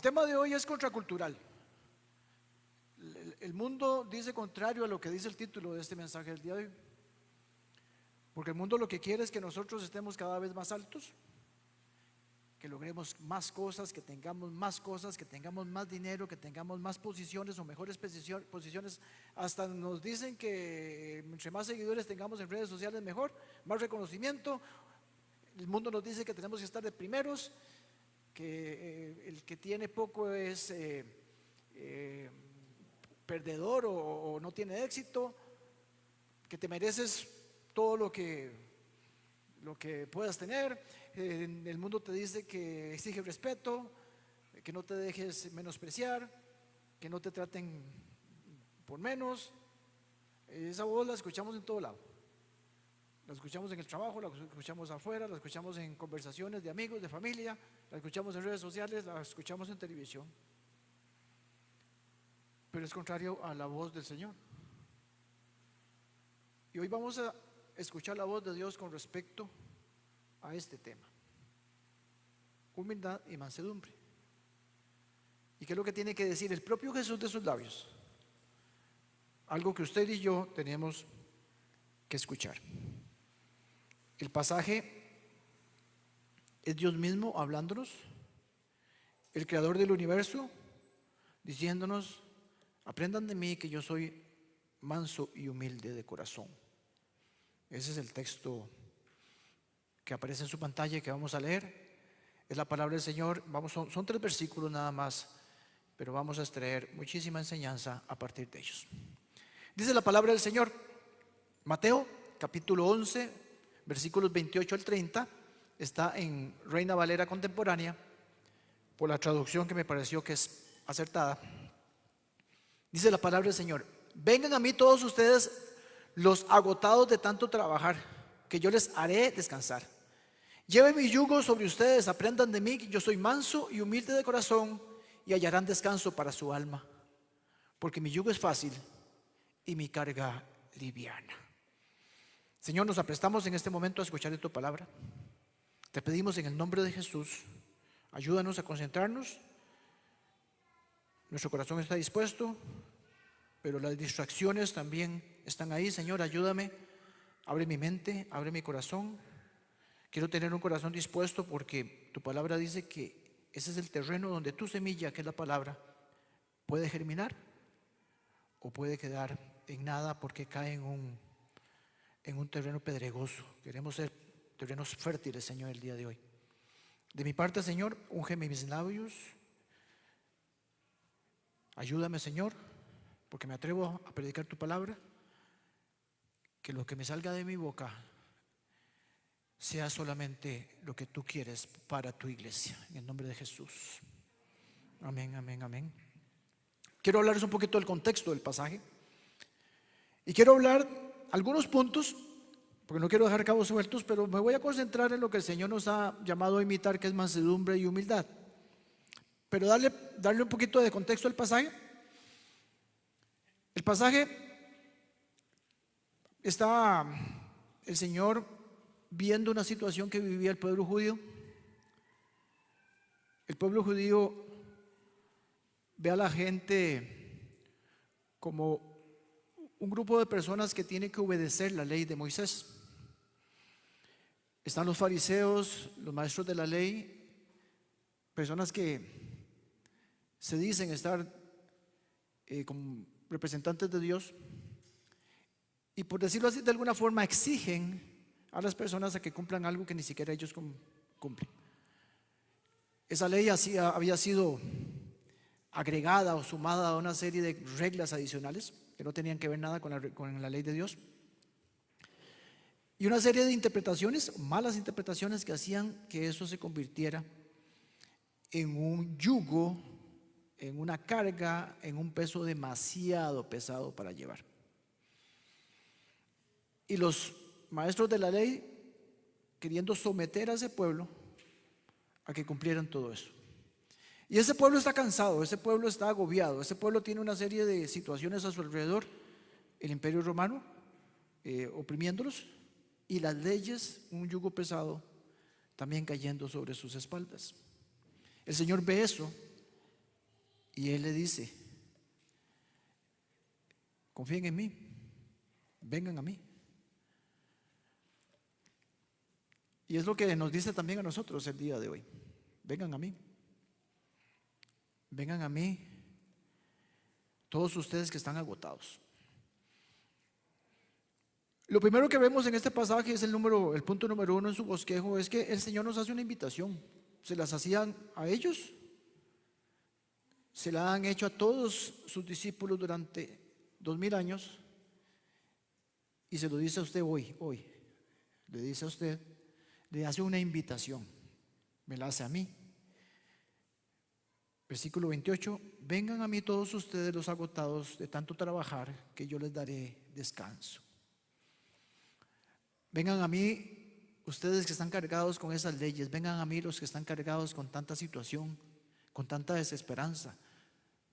El tema de hoy es contracultural. El mundo dice contrario a lo que dice el título de este mensaje del día de hoy. Porque el mundo lo que quiere es que nosotros estemos cada vez más altos, que logremos más cosas, que tengamos más cosas, que tengamos más dinero, que tengamos más posiciones o mejores posiciones. Hasta nos dicen que entre más seguidores tengamos en redes sociales mejor, más reconocimiento. El mundo nos dice que tenemos que estar de primeros, que el que tiene poco es perdedor o no tiene éxito, que te mereces todo lo que puedas tener. El mundo te dice que exige respeto, que no te dejes menospreciar, que no te traten por menos. Esa voz la escuchamos en todo lado. La escuchamos en el trabajo, la escuchamos afuera, la escuchamos en conversaciones de amigos, de familia, la escuchamos en redes sociales, la escuchamos en televisión. Pero es contrario a la voz del Señor. Y hoy vamos a escuchar la voz de Dios con respecto a este tema: humildad y mansedumbre. ¿Y qué es lo que tiene que decir el propio Jesús de sus labios? Algo que usted y yo tenemos que escuchar. El pasaje es Dios mismo hablándonos, el creador del universo, diciéndonos: aprendan de mí, que yo soy manso y humilde de corazón. Ese es el texto que aparece en su pantalla y que vamos a leer. Es la palabra del Señor. Son 3 versículos nada más, pero vamos a extraer muchísima enseñanza a partir de ellos. Dice la palabra del Señor, Mateo capítulo 11, versículos 28 al 30. Está en Reina Valera contemporánea, por la traducción que me pareció que es acertada. Dice la palabra del Señor: vengan a mí todos ustedes los agotados de tanto trabajar, que yo les haré descansar. Lleven mi yugo sobre ustedes, aprendan de mí, que yo soy manso y humilde de corazón, y hallarán descanso para su alma, porque mi yugo es fácil y mi carga liviana. Señor, nos aprestamos en este momento a escuchar de tu palabra. Te pedimos en el nombre de Jesús, ayúdanos a concentrarnos. Nuestro corazón está dispuesto, pero las distracciones también están ahí. Señor, ayúdame, abre mi mente, abre mi corazón. Quiero tener un corazón dispuesto, porque tu palabra dice que ese es el terreno donde tu semilla, que es la palabra, puede germinar o puede quedar en nada, porque cae en un terreno pedregoso. Queremos ser terrenos fértiles, Señor, el día de hoy. De mi parte, Señor, úngeme mis labios. Ayúdame, Señor, porque me atrevo a predicar tu palabra. Que lo que me salga de mi boca sea solamente lo que tú quieres para tu iglesia, en el nombre de Jesús. Amén, amén, amén. Quiero hablarles un poquito del contexto del pasaje, y quiero hablar algunos puntos, porque no quiero dejar cabos sueltos, pero me voy a concentrar en lo que el Señor nos ha llamado a imitar, que es mansedumbre y humildad. Pero darle un poquito de contexto al pasaje. El pasaje está el Señor viendo una situación que vivía el pueblo judío. El pueblo judío ve a la gente como un grupo de personas que tiene que obedecer la ley de Moisés. Están los fariseos, los maestros de la ley, personas que se dicen estar como representantes de Dios, y por decirlo así, de alguna forma exigen a las personas a que cumplan algo que ni siquiera ellos cumplen. Esa ley había sido agregada o sumada a una serie de reglas adicionales que no tenían que ver nada con la ley de Dios, y una serie de interpretaciones, malas interpretaciones, que hacían que eso se convirtiera en un yugo, en una carga, en un peso demasiado pesado para llevar. Y los maestros de la ley queriendo someter a ese pueblo a que cumplieran todo eso. Y ese pueblo está cansado, ese pueblo está agobiado, ese pueblo tiene una serie de situaciones a su alrededor: el imperio romano oprimiéndolos, y las leyes, un yugo pesado también cayendo sobre sus espaldas. El Señor ve eso Y Él le dice: confíen en mí, vengan a mí. Y es lo que nos dice también a nosotros el día de hoy: vengan a mí, vengan a mí, todos ustedes que están agotados. Lo primero que vemos en este pasaje es el punto número 1 en su bosquejo, es que el Señor nos hace una invitación. Se las hacían a ellos, se la han hecho a todos sus discípulos durante 2000 años, y se lo dice a usted hoy, le dice a usted, le hace una invitación, me la hace a mí. Versículo 28: vengan a mí todos ustedes los agotados de tanto trabajar, que yo les daré descanso. Vengan a mí ustedes que están cargados con esas leyes, vengan a mí los que están cargados con tanta situación, con tanta desesperanza,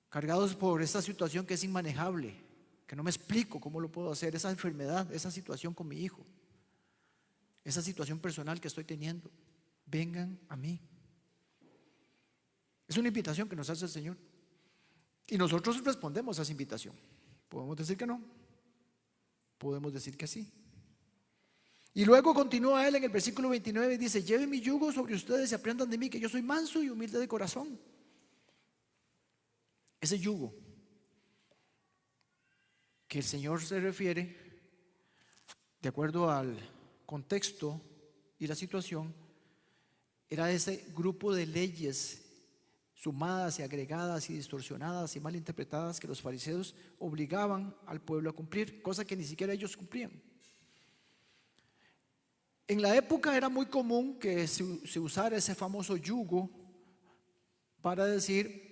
cargados por esta situación que es inmanejable, que no me explico cómo lo puedo hacer, esa enfermedad, esa situación con mi hijo, esa situación personal que estoy teniendo. Vengan a mí. Es una invitación que nos hace el Señor, y nosotros respondemos a esa invitación. Podemos decir que no, podemos decir que sí. Y luego continúa Él en el versículo 29 y dice: lleven mi yugo sobre ustedes y aprendan de mí, que yo soy manso y humilde de corazón. Ese yugo que el Señor se refiere, de acuerdo al contexto y la situación, era ese grupo de leyes sumadas y agregadas y distorsionadas y mal interpretadas que los fariseos obligaban al pueblo a cumplir, cosa que ni siquiera ellos cumplían. En la época era muy común que se usara ese famoso yugo para decir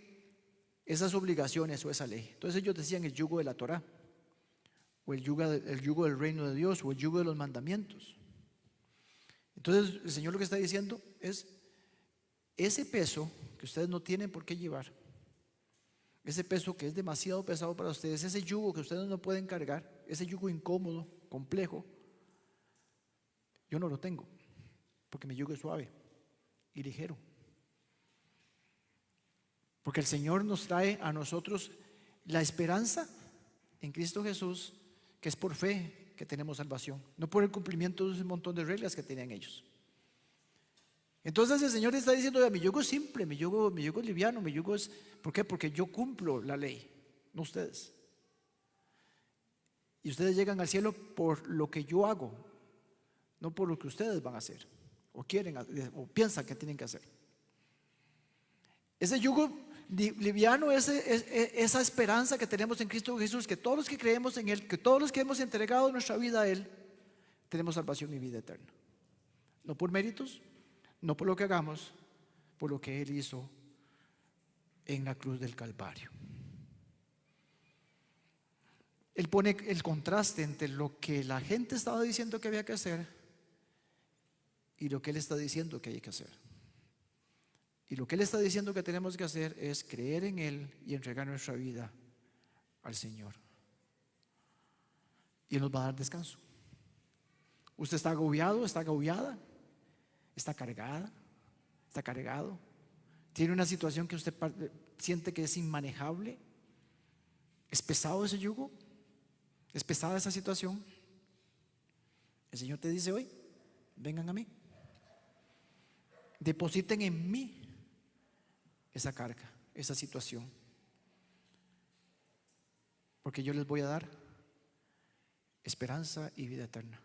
esas obligaciones o esa ley. Entonces ellos decían el yugo de la Torá, o el yugo del reino de Dios, o el yugo de los mandamientos. Entonces el Señor lo que está diciendo es: ese peso que ustedes no tienen por qué llevar, ese peso que es demasiado pesado para ustedes, ese yugo que ustedes no pueden cargar, ese yugo incómodo, complejo, yo no lo tengo, porque mi yugo es suave y ligero. Porque el Señor nos trae a nosotros la esperanza en Cristo Jesús, que es por fe que tenemos salvación, no por el cumplimiento de un montón de reglas que tenían ellos. Entonces el Señor está diciendo: mi yugo es simple, mi yugo es liviano, mi yugo es... ¿Por qué? Porque yo cumplo la ley, no ustedes. Y ustedes llegan al cielo por lo que yo hago, no por lo que ustedes van a hacer, o quieren, o piensan que tienen que hacer. Ese yugo liviano es esa esperanza que tenemos en Cristo Jesús, que todos los que creemos en Él, que todos los que hemos entregado nuestra vida a Él, tenemos salvación y vida eterna. No por méritos, no por lo que hagamos, por lo que Él hizo en la cruz del Calvario. Él pone el contraste entre lo que la gente estaba diciendo que había que hacer y lo que Él está diciendo que hay que hacer. Y lo que Él está diciendo que tenemos que hacer es creer en Él y entregar nuestra vida al Señor. Y Él nos va a dar descanso. Usted está agobiado, está agobiada, está cargada, está cargado, tiene una situación que usted siente que es inmanejable. ¿Es pesado ese yugo? ¿Es pesada esa situación? El Señor te dice hoy: vengan a mí, depositen en mí esa carga, esa situación, porque yo les voy a dar esperanza y vida eterna.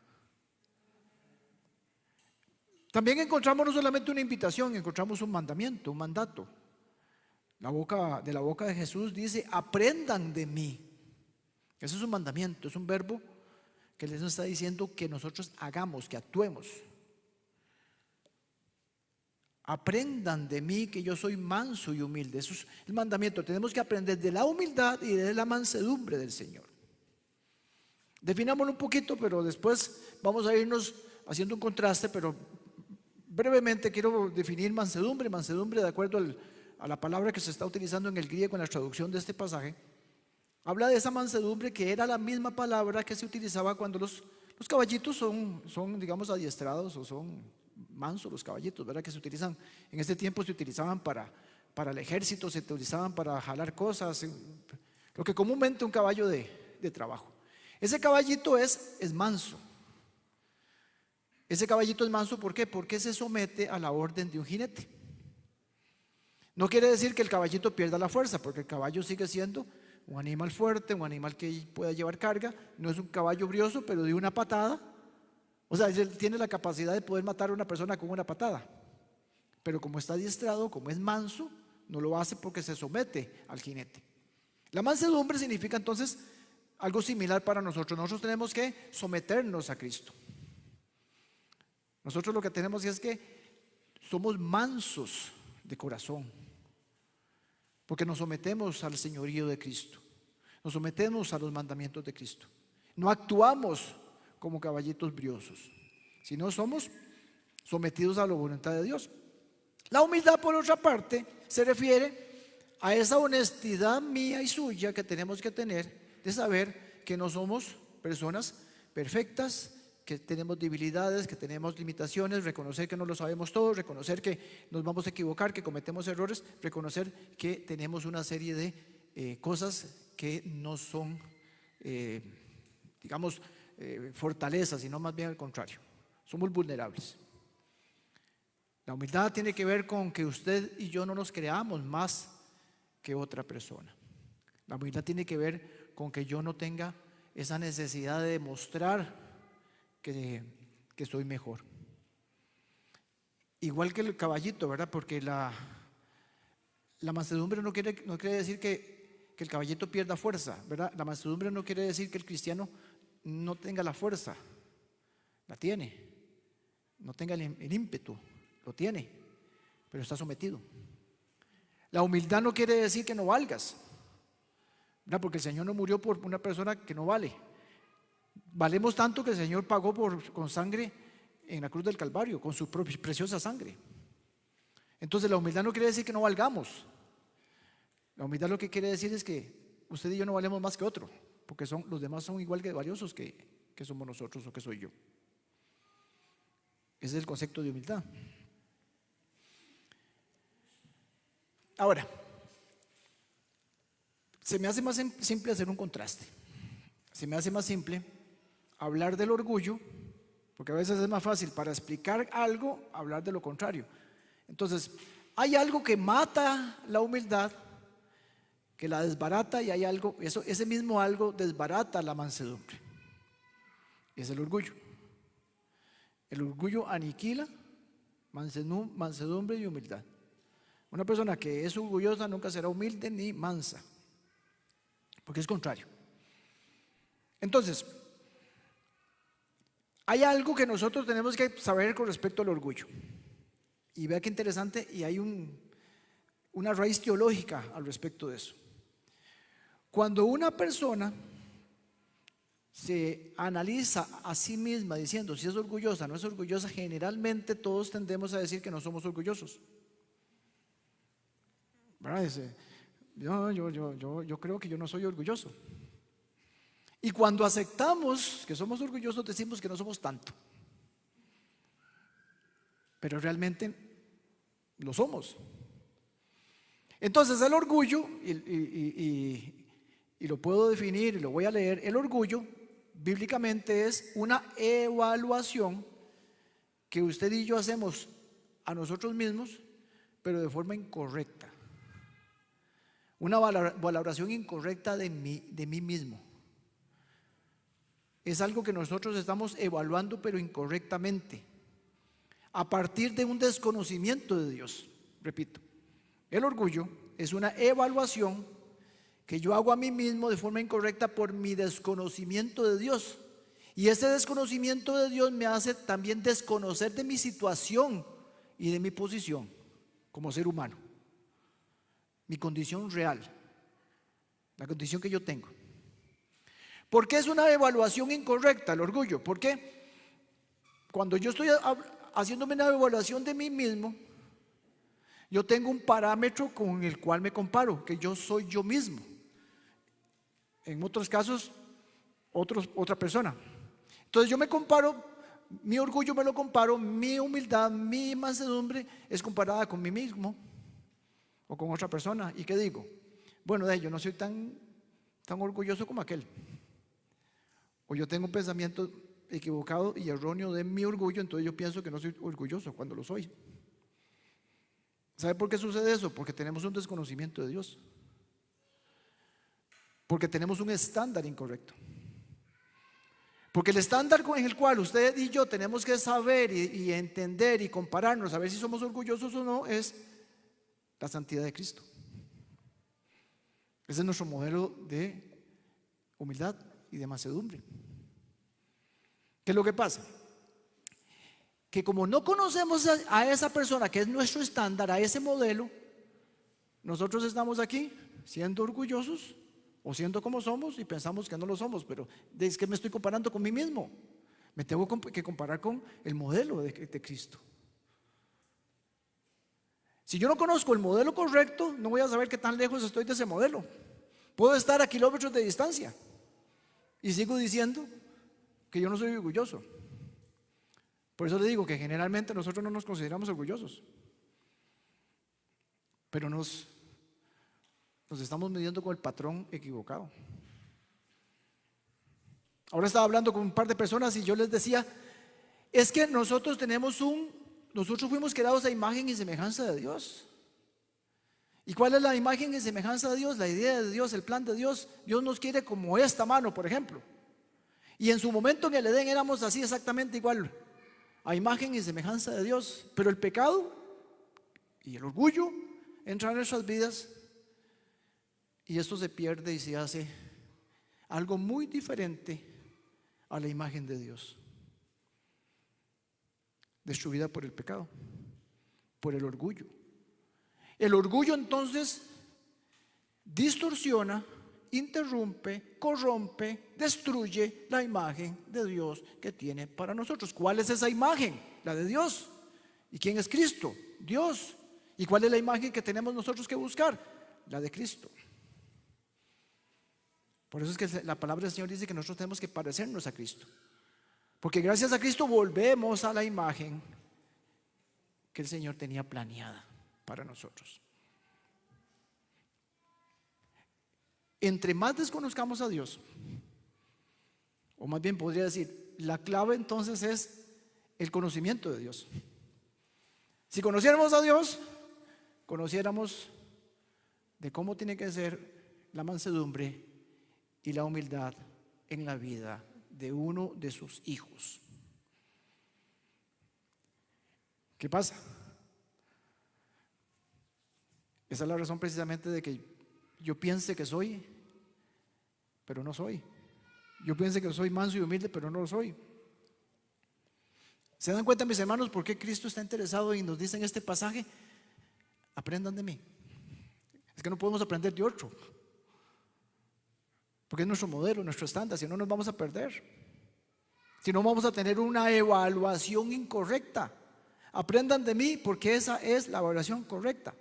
También encontramos no solamente una invitación, encontramos un mandamiento, un mandato. De la boca de Jesús dice: aprendan de mí. Eso es un mandamiento, es un verbo que les está diciendo que nosotros hagamos, que actuemos. Aprendan de mí, que yo soy manso y humilde. Eso es el mandamiento. Tenemos que aprender de la humildad y de la mansedumbre del Señor. Definámoslo un poquito, pero después vamos a irnos haciendo un contraste. Pero brevemente quiero definir mansedumbre. Mansedumbre, de acuerdo a la palabra que se está utilizando en el griego en la traducción de este pasaje, habla de esa mansedumbre que era la misma palabra que se utilizaba cuando los caballitos son, digamos, adiestrados, o son mansos los caballitos, ¿verdad? Que se utilizan, en este tiempo se utilizaban para para el ejército, se utilizaban para jalar cosas, lo que comúnmente un caballo de trabajo. Ese caballito es manso. Ese caballito es manso, ¿por qué? Porque se somete a la orden de un jinete. No quiere decir que el caballito pierda la fuerza, porque el caballo sigue siendo un animal fuerte, un animal que pueda llevar carga. No es un caballo brioso, pero de una patada, o sea, él tiene la capacidad de poder matar a una persona con una patada. Pero como está adiestrado, como es manso, no lo hace porque se somete al jinete. La mansedumbre significa entonces algo similar para nosotros. Nosotros tenemos que someternos a Cristo. Nosotros lo que tenemos es que somos mansos de corazón, porque nos sometemos al señorío de Cristo, nos sometemos a los mandamientos de Cristo. No actuamos como caballitos briosos, sino somos sometidos a la voluntad de Dios. La humildad, por otra parte, se refiere a esa honestidad mía y suya que tenemos que tener de saber que no somos personas perfectas, que tenemos debilidades, que tenemos limitaciones, reconocer que no lo sabemos todo, reconocer que nos vamos a equivocar, que cometemos errores, reconocer que tenemos una serie de cosas que no son, digamos, fortalezas, sino más bien al contrario, somos vulnerables. La humildad tiene que ver con que usted y yo no nos creamos más que otra persona. La humildad tiene que ver con que yo no tenga esa necesidad de demostrar que soy mejor. Igual que el caballito, ¿verdad? Porque la mansedumbre no quiere decir que el caballito pierda fuerza, ¿verdad? La mansedumbre no quiere decir que el cristiano no tenga la fuerza. La tiene. No tenga el ímpetu. Lo tiene, pero está sometido. La humildad no quiere decir que no valgas, ¿verdad? Porque el Señor no murió por una persona que no vale. Valemos tanto que el Señor pagó con sangre en la cruz del Calvario, con su propia preciosa sangre. Entonces la humildad no quiere decir que no valgamos. La humildad lo que quiere decir es que usted y yo no valemos más que otro, porque los demás son igual de valiosos que somos nosotros o que soy yo. Ese es el concepto de humildad. Ahora, se me hace más simple hacer un contraste. Se me hace más simple hablar del orgullo, porque a veces es más fácil para explicar algo hablar de lo contrario. Entonces, hay algo que mata la humildad, que la desbarata, y hay algo, ese mismo algo desbarata la mansedumbre. Es el orgullo. El orgullo aniquila mansedumbre y humildad. Una persona que es orgullosa nunca será humilde ni mansa, porque es contrario. Entonces, hay algo que nosotros tenemos que saber con respecto al orgullo. Y vea qué interesante, y hay una raíz teológica al respecto de eso. Cuando una persona se analiza a sí misma diciendo si es orgullosa o no es orgullosa, generalmente todos tendemos a decir que no somos orgullosos. ¿Verdad? Yo creo que yo no soy orgulloso. Y cuando aceptamos que somos orgullosos, decimos que no somos tanto. Pero realmente lo somos. Entonces el orgullo, y lo puedo definir y lo voy a leer, el orgullo bíblicamente es una evaluación que usted y yo hacemos a nosotros mismos, pero de forma incorrecta. Una valoración incorrecta de mí mismo. Es algo que nosotros estamos evaluando, pero incorrectamente, a partir de un desconocimiento de Dios. Repito, el orgullo es una evaluación que yo hago a mí mismo de forma incorrecta por mi desconocimiento de Dios. Y ese desconocimiento de Dios me hace también desconocer de mi situación y de mi posición como ser humano. Mi condición real, la condición que yo tengo. ¿Por qué es una evaluación incorrecta el orgullo? Porque cuando yo estoy haciéndome una evaluación de mí mismo, yo tengo un parámetro con el cual me comparo, que yo soy yo mismo. En otros casos, otra persona. Entonces yo me comparo, mi orgullo me lo comparo, mi humildad, mi mansedumbre es comparada con mí mismo. o con otra persona. ¿Y qué digo? Bueno, yo no soy tan orgulloso como aquel. O yo tengo un pensamiento equivocado y erróneo de mi orgullo, entonces yo pienso que no soy orgulloso cuando lo soy. ¿Sabe por qué sucede eso? Porque tenemos un desconocimiento de Dios. Porque tenemos un estándar incorrecto. Porque el estándar en el cual usted y yo tenemos que saber y entender y compararnos a ver si somos orgullosos o no es la santidad de Cristo. Ese es nuestro modelo de humildad y de mansedumbre. ¿Qué es lo que pasa? Que como no conocemos a esa persona que es nuestro estándar, a ese modelo, nosotros estamos aquí siendo orgullosos o siendo como somos y pensamos que no lo somos, pero es que me estoy comparando con mí mismo. Me tengo que comparar con el modelo de Cristo. Si yo no conozco el modelo correcto, no voy a saber qué tan lejos estoy de ese modelo. Puedo estar a kilómetros de distancia y sigo diciendo que yo no soy orgulloso. Por eso le digo que generalmente nosotros no nos consideramos orgullosos, pero nos estamos midiendo con el patrón equivocado. Ahora estaba hablando con un par de personas y yo les decía, es que nosotros fuimos creados a imagen y semejanza de Dios. ¿Y cuál es la imagen y semejanza de Dios? La idea de Dios, el plan de Dios. Dios nos quiere como esta mano, por ejemplo. Y en su momento en el Edén éramos así exactamente igual, a imagen y semejanza de Dios. Pero el pecado y el orgullo entran en nuestras vidas y esto se pierde y se hace algo muy diferente a la imagen de Dios, destruida por el pecado, por el orgullo. El orgullo entonces distorsiona, interrumpe, corrompe, destruye la imagen de Dios que tiene para nosotros. ¿Cuál es esa imagen? La de Dios. ¿Y quién es Cristo? Dios. ¿Y cuál es la imagen que tenemos nosotros que buscar? La de Cristo. Por eso es que la palabra del Señor dice que nosotros tenemos que parecernos a Cristo, porque gracias a Cristo volvemos a la imagen que el Señor tenía planeada para nosotros. Entre más desconozcamos a Dios, o más bien podría decir, la clave entonces es el conocimiento de Dios. Si conociéramos a Dios, conociéramos de cómo tiene que ser la mansedumbre y la humildad en la vida de uno de sus hijos. ¿Qué pasa? Esa es la razón precisamente de que yo piense que soy, pero no soy. Yo piense que soy manso y humilde, pero no lo soy. ¿Se dan cuenta, mis hermanos, por qué Cristo está interesado y nos dice en este pasaje? Aprendan de mí. Es que no podemos aprender de otro, porque es nuestro modelo, nuestro estándar. Si no, nos vamos a perder. Si no, vamos a tener una evaluación incorrecta. Aprendan de mí, porque esa es la evaluación correcta,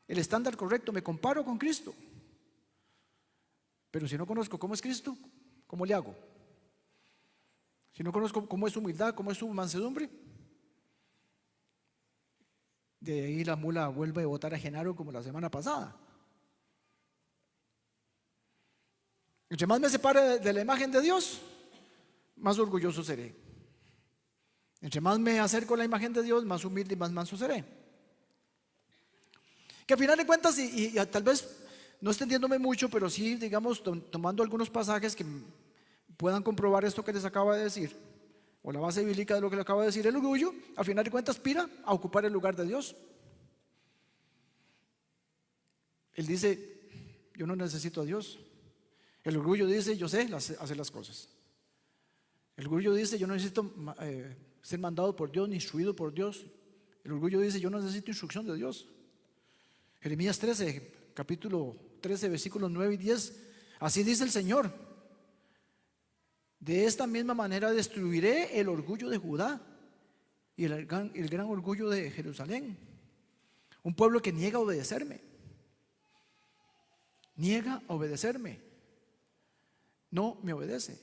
el estándar correcto. Me comparo con Cristo, pero si no conozco cómo es Cristo, ¿cómo le hago? Si no conozco cómo es su humildad, cómo es su mansedumbre, de ahí la mula vuelve a botar a Genaro como la semana pasada. Entre más me separe de la imagen de Dios, más orgulloso seré. Entre más me acerco a la imagen de Dios, más humilde y más manso seré. Que al final de cuentas, y tal vez no extendiéndome mucho, pero sí, digamos, tomando algunos pasajes que puedan comprobar esto que les acabo de decir, o la base bíblica de lo que le acabo de decir, el orgullo, al final de cuentas, aspira a ocupar el lugar de Dios. Él dice, yo no necesito a Dios. El orgullo dice, yo sé hacer las cosas. El orgullo dice, yo no necesito ser mandado por Dios ni instruido por Dios. El orgullo dice, yo no necesito instrucción de Dios. Jeremías 13, capítulo 13, versículos 9 y 10. Así dice el Señor: de esta misma manera destruiré el orgullo de Judá y el gran orgullo de Jerusalén. Un pueblo que niega a obedecerme. Niega a obedecerme. No me obedece.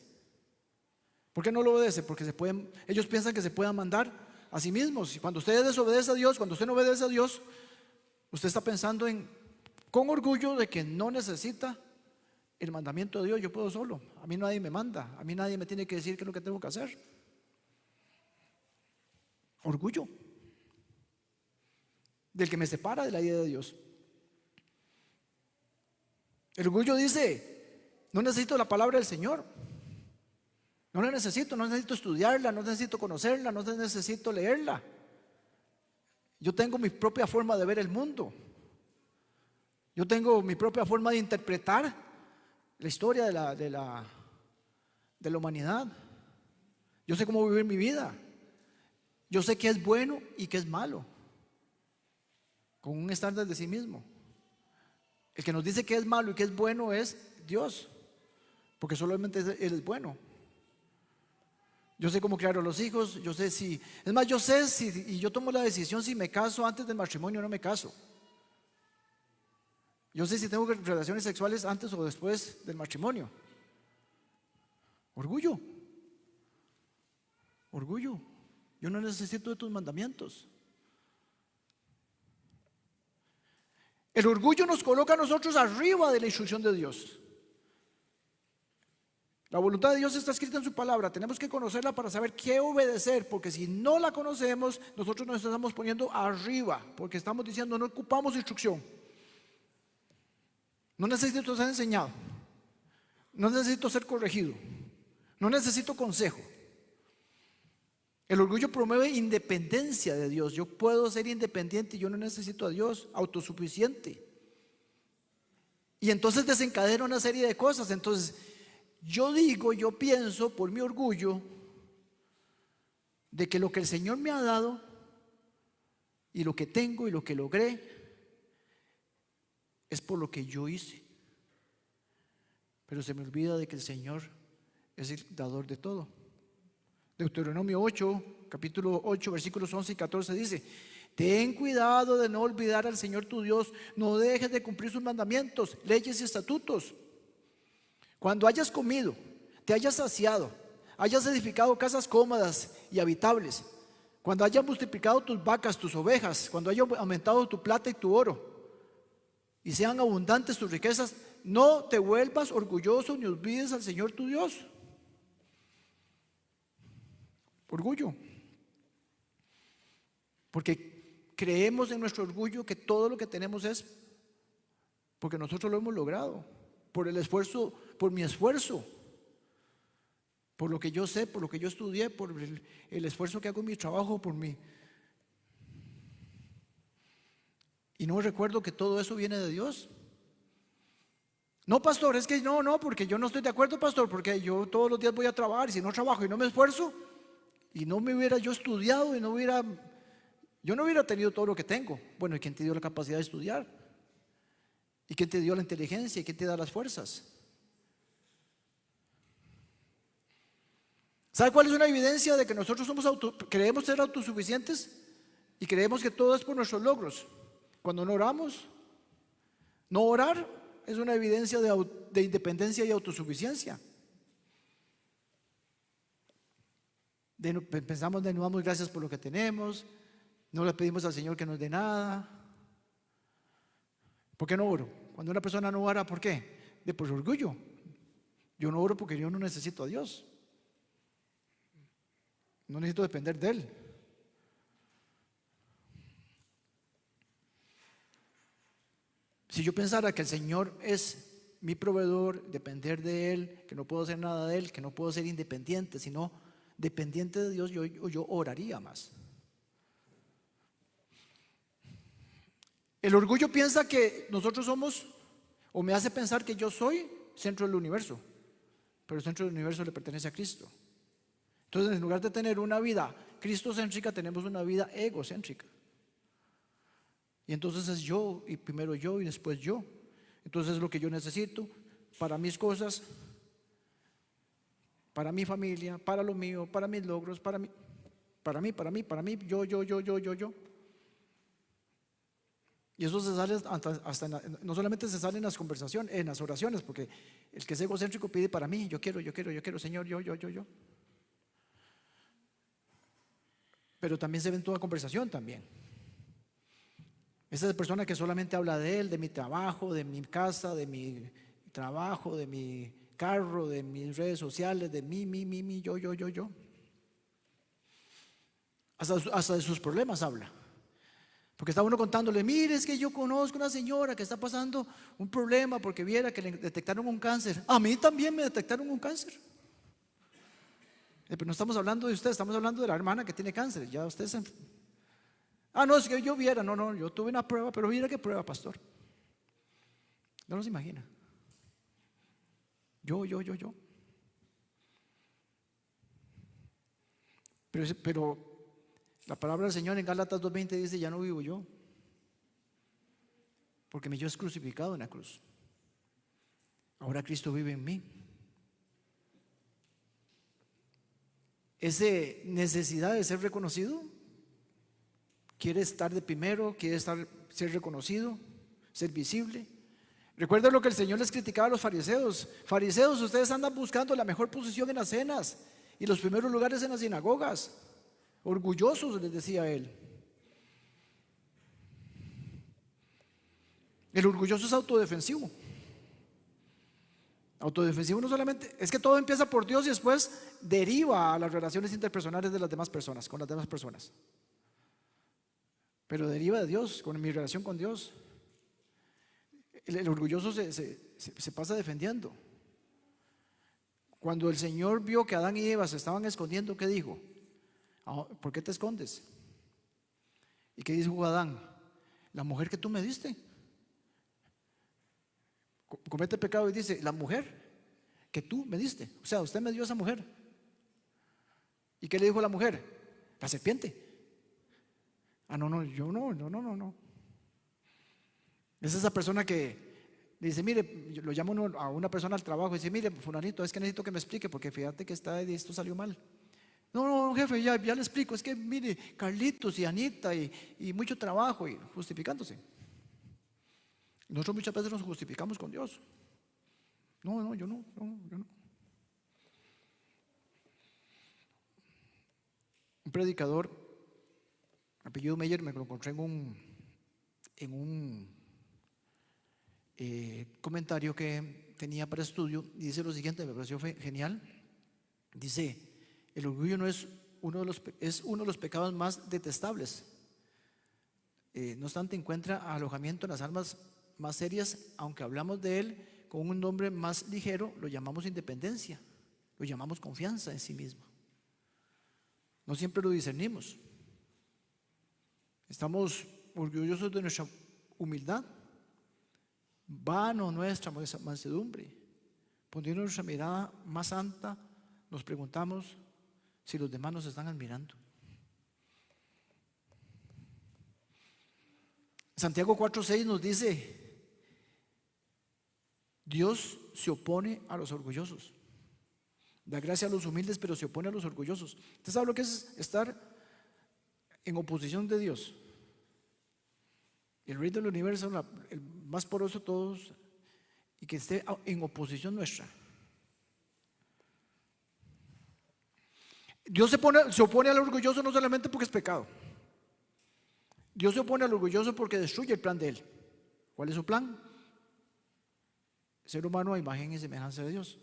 ¿Por qué no lo obedece? Porque ellos piensan que se puedan mandar a sí mismos. Y cuando usted desobedece a Dios, cuando usted no obedece a Dios, Usted está pensando con orgullo de que no necesita el mandamiento de Dios. Yo puedo solo, a mí nadie me manda, a mí nadie me tiene que decir qué es lo que tengo que hacer. Orgullo del que me separa de la idea de Dios. El orgullo dice: no necesito la palabra del Señor, no la necesito, no necesito estudiarla, no necesito conocerla, no necesito leerla. Yo tengo mi propia forma de ver el mundo. Yo tengo mi propia forma de interpretar la historia de la humanidad. Yo sé cómo vivir mi vida. Yo sé qué es bueno y qué es malo, con un estándar de sí mismo. El que nos dice qué es malo y qué es bueno es Dios, porque solamente Él es bueno. Yo sé cómo criar a los hijos, yo sé si, es más, yo sé si, y yo tomo la decisión si me caso antes del matrimonio o no me caso. Yo sé si tengo relaciones sexuales antes o después del matrimonio. Orgullo. Orgullo. Yo no necesito de tus mandamientos. El orgullo nos coloca a nosotros arriba de la instrucción de Dios. La voluntad de Dios está escrita en su palabra. Tenemos que conocerla para saber qué obedecer, porque si no la conocemos, nosotros nos estamos poniendo arriba, porque estamos diciendo: no ocupamos instrucción. No necesito ser enseñado. No necesito ser corregido. No necesito consejo. El orgullo promueve independencia de Dios. Yo puedo ser independiente y yo no necesito a Dios, autosuficiente. Y entonces desencadena una serie de cosas. Entonces, yo pienso por mi orgullo de que lo que el Señor me ha dado y lo que tengo y lo que logré es por lo que yo hice. Pero se me olvida de que el Señor es el dador de todo. Deuteronomio 8, capítulo 8, versículos 11 y 14 dice: ten cuidado de no olvidar al Señor tu Dios, no dejes de cumplir sus mandamientos, leyes y estatutos. Cuando hayas comido, te hayas saciado, hayas edificado casas cómodas y habitables, cuando hayas multiplicado tus vacas, tus ovejas, cuando hayas aumentado tu plata y tu oro, y sean abundantes tus riquezas, no te vuelvas orgulloso ni olvides al Señor tu Dios. Orgullo. Porque creemos en nuestro orgullo que todo lo que tenemos es porque nosotros lo hemos logrado, por el esfuerzo, por mi esfuerzo, por lo que yo sé, por lo que yo estudié, por el esfuerzo que hago en mi trabajo, por mí. Y no recuerdo que todo eso viene de Dios. No, pastor, es que no, porque yo no estoy de acuerdo, pastor, porque yo todos los días voy a trabajar y si no trabajo y no me esfuerzo y no me hubiera yo estudiado y yo no hubiera tenido todo lo que tengo. Bueno, ¿y quién te dio la capacidad de estudiar? ¿Y quién te dio la inteligencia? ¿Y quién te da las fuerzas? ¿Sabe cuál es una evidencia de que nosotros creemos ser autosuficientes y creemos que todo es por nuestros logros? Cuando no oramos. No orar es una evidencia de independencia y autosuficiencia. Pensamos de no damos gracias por lo que tenemos, no le pedimos al Señor que nos dé nada. ¿Por qué no oro? Cuando una persona no ora, ¿por qué? Por orgullo. Yo no oro porque yo no necesito a Dios. No necesito depender de Él. Si yo pensara que el Señor es mi proveedor, depender de Él, que no puedo hacer nada de Él, que no puedo ser independiente, sino dependiente de Dios, yo oraría más. El orgullo piensa que nosotros somos, o me hace pensar que yo soy centro del universo, pero el centro del universo le pertenece a Cristo. Entonces, en lugar de tener una vida cristocéntrica, tenemos una vida egocéntrica. Y entonces es yo, y primero yo, y después yo. Entonces lo que yo necesito para mis cosas, para mi familia, para lo mío, para mis logros, para mí, yo. Y eso se sale no solamente se sale en las conversaciones, en las oraciones, porque el que es egocéntrico pide para mí, yo quiero, Señor, yo. Pero también se ve en toda conversación también. Esa persona que solamente habla de él, de mi trabajo, de mi casa, de mi trabajo, de mi carro, de mis redes sociales, de mí, yo. Hasta de sus problemas habla. Porque está uno contándole, mire, es que yo conozco una señora que está pasando un problema porque viera que le detectaron un cáncer. A mí también me detectaron un cáncer. Pero no estamos hablando de usted, estamos hablando de la hermana que tiene cáncer. Ya usted se... no, es que yo viera, no, yo tuve una prueba, pero mira qué prueba, pastor. No se imagina. Yo. Pero la palabra del Señor en Gálatas 2:20 dice, ya no vivo yo, porque mi yo es crucificado en la cruz. Ahora Cristo vive en mí. Esa necesidad de ser reconocido, quiere estar de primero, quiere ser reconocido, ser visible. Recuerda lo que el Señor les criticaba a los fariseos. Fariseos, ustedes andan buscando la mejor posición en las cenas y los primeros lugares en las sinagogas. Orgullosos, les decía él. El orgulloso es autodefensivo. Autodefensivo no solamente, es que todo empieza por Dios y después deriva a las relaciones interpersonales de las demás personas, con las demás personas. Pero deriva de Dios, con mi relación con Dios. El orgulloso se pasa defendiendo. Cuando el Señor vio que Adán y Eva se estaban escondiendo, ¿qué dijo? ¿Por qué te escondes? ¿Y qué dijo Adán? La mujer que tú me diste. Comete pecado y dice, la mujer que tú me diste. O sea, usted me dio esa mujer. ¿Y qué le dijo la mujer? La serpiente. No, yo no. Es esa persona que dice, mire, lo llamo a una persona al trabajo y dice, mire, fulanito, es que necesito que me explique porque fíjate que esto salió mal. No, jefe, ya le explico, es que mire, Carlitos y Anita y mucho trabajo y justificándose. Nosotros muchas veces nos justificamos con Dios. No, yo no. Un predicador, apellido Meyer, me lo encontré en un comentario que tenía para estudio y dice lo siguiente, me pareció genial. Dice, el orgullo es uno de los pecados más detestables. No obstante, encuentra alojamiento en las almas más serias, aunque hablamos de él con un nombre más ligero, lo llamamos independencia, lo llamamos confianza en sí mismo. No siempre lo discernimos. Estamos orgullosos de nuestra humildad, vano nuestra mansedumbre. Poniendo nuestra mirada más santa, nos preguntamos si los demás nos están admirando. Santiago 4:6 nos dice, Dios se opone a los orgullosos, da gracia a los humildes, pero se opone a los orgullosos. ¿Usted sabe lo que es estar en oposición de Dios? El rey del universo, el más poderoso de todos, y que esté en oposición nuestra. Dios se opone al orgulloso no solamente porque es pecado. Dios se opone al orgulloso porque destruye el plan de él. ¿Cuál es su plan? Ser humano a imagen y semejanza de Dios.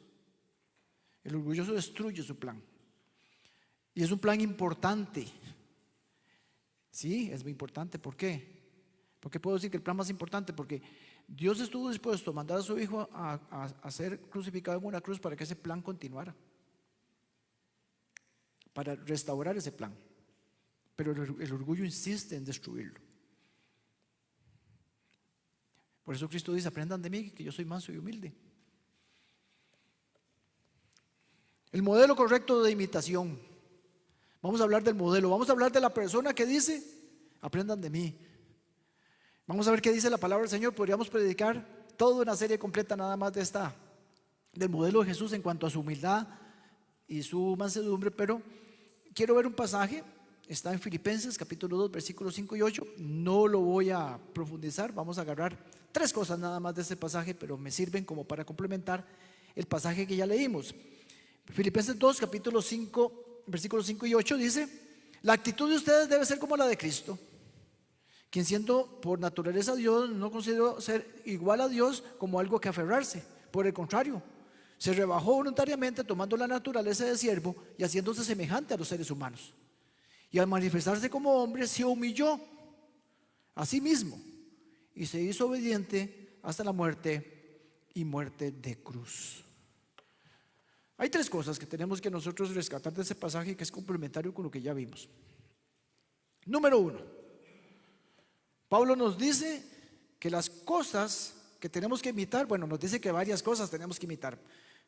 El orgulloso destruye su plan. Y es un plan importante. Sí, es muy importante. ¿Por qué? ¿Por qué puedo decir que el plan más importante? Porque Dios estuvo dispuesto a mandar a su Hijo a ser crucificado en una cruz para que ese plan continuara, para restaurar ese plan. Pero el orgullo insiste en destruirlo. Por eso Cristo dice, aprendan de mí que yo soy manso y humilde. El modelo correcto de imitación. Vamos a hablar del modelo, vamos a hablar de la persona que dice, aprendan de mí. Vamos a ver qué dice la palabra del Señor. Podríamos predicar toda una serie completa nada más del modelo de Jesús en cuanto a su humildad y su mansedumbre, pero quiero ver un pasaje. Está en Filipenses capítulo 2 versículos 5 y 8. No lo voy a profundizar, vamos a agarrar 3 cosas nada más de este pasaje, pero me sirven como para complementar el pasaje que ya leímos. Filipenses 2 capítulo 5 versículos 5 y 8 dice: la actitud de ustedes debe ser como la de Cristo, quien siendo por naturaleza Dios no consideró ser igual a Dios como algo que aferrarse. Por el contrario, se rebajó voluntariamente tomando la naturaleza de siervo y haciéndose semejante a los seres humanos. Y al manifestarse como hombre se humilló a sí mismo y se hizo obediente hasta la muerte y muerte de cruz. Hay tres cosas que tenemos que nosotros rescatar de ese pasaje que es complementario con lo que ya vimos. Número uno, Pablo nos dice que las cosas que tenemos que imitar, bueno, nos dice que varias cosas tenemos que imitar,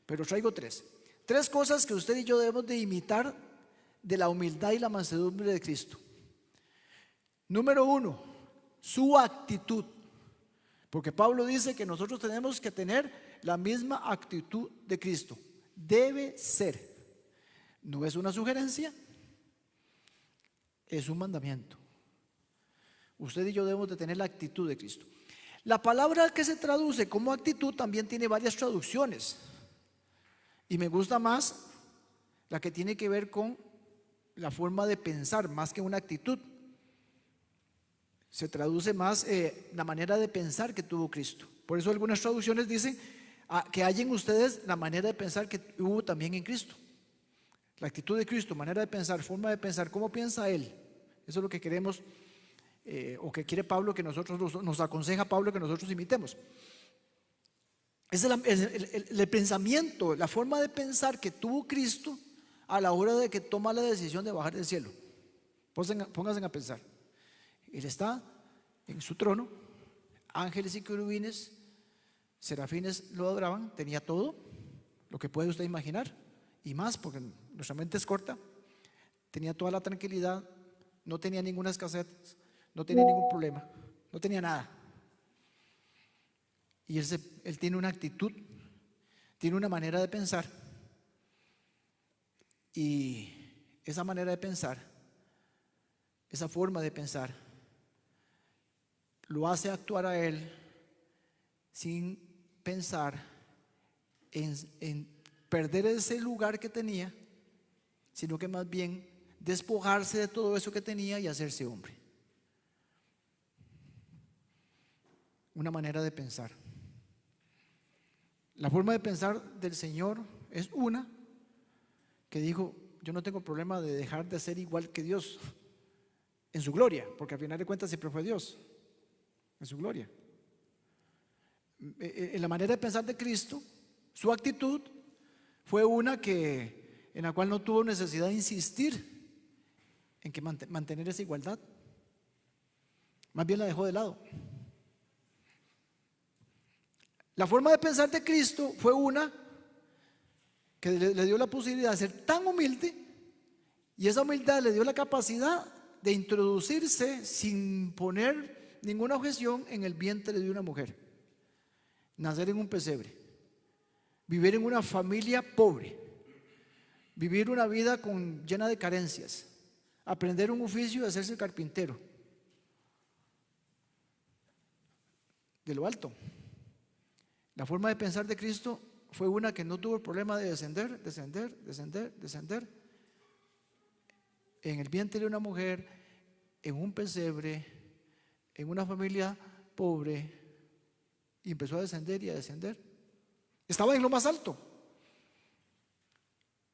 pero traigo tres. Tres cosas que usted y yo debemos de imitar de la humildad y la mansedumbre de Cristo. Número uno, su actitud. Porque Pablo dice que nosotros tenemos que tener la misma actitud de Cristo. Debe ser. No es una sugerencia, es un mandamiento. Usted y yo debemos de tener la actitud de Cristo. La palabra que se traduce como actitud también tiene varias traducciones. Y me gusta más la que tiene que ver con la forma de pensar, más que una actitud. Se traduce más la manera de pensar que tuvo Cristo. Por eso algunas traducciones dicen que hay en ustedes la manera de pensar que hubo también en Cristo. La actitud de Cristo, manera de pensar, forma de pensar, cómo piensa Él. Eso es lo que queremos o que quiere Pablo que nosotros, nos aconseja Pablo que nosotros imitemos. Es el pensamiento, la forma de pensar que tuvo Cristo a la hora de que toma la decisión de bajar del cielo. Pónganse a pensar. Él está en su trono, ángeles y querubines, serafines lo adoraban, tenía todo lo que puede usted imaginar y más, porque nuestra mente es corta. Tenía toda la tranquilidad, no tenía ninguna escasez, no tenía ningún problema, no tenía nada. Y él tiene una actitud, tiene una manera de pensar, y esa manera de pensar, esa forma de pensar, lo hace actuar a él sin pensar en perder ese lugar que tenía, sino que más bien despojarse de todo eso que tenía y hacerse hombre. Una manera de pensar. La forma de pensar del Señor es una que dijo: yo no tengo problema de dejar de ser igual que Dios en su gloria, porque al final de cuentas siempre fue Dios en su gloria. En la manera de pensar de Cristo, su actitud fue una en la cual no tuvo necesidad de insistir en que mantener esa igualdad, más bien la dejó de lado. La forma de pensar de Cristo fue una que le dio la posibilidad de ser tan humilde, y esa humildad le dio la capacidad de introducirse sin poner ninguna objeción en el vientre de una mujer, nacer en un pesebre, vivir en una familia pobre, vivir una vida llena de carencias, aprender un oficio de hacerse carpintero, de lo alto. La forma de pensar de Cristo fue una que no tuvo el problema de descender en el vientre de una mujer, en un pesebre, en una familia pobre, y empezó a descender y a descender. Estaba en lo más alto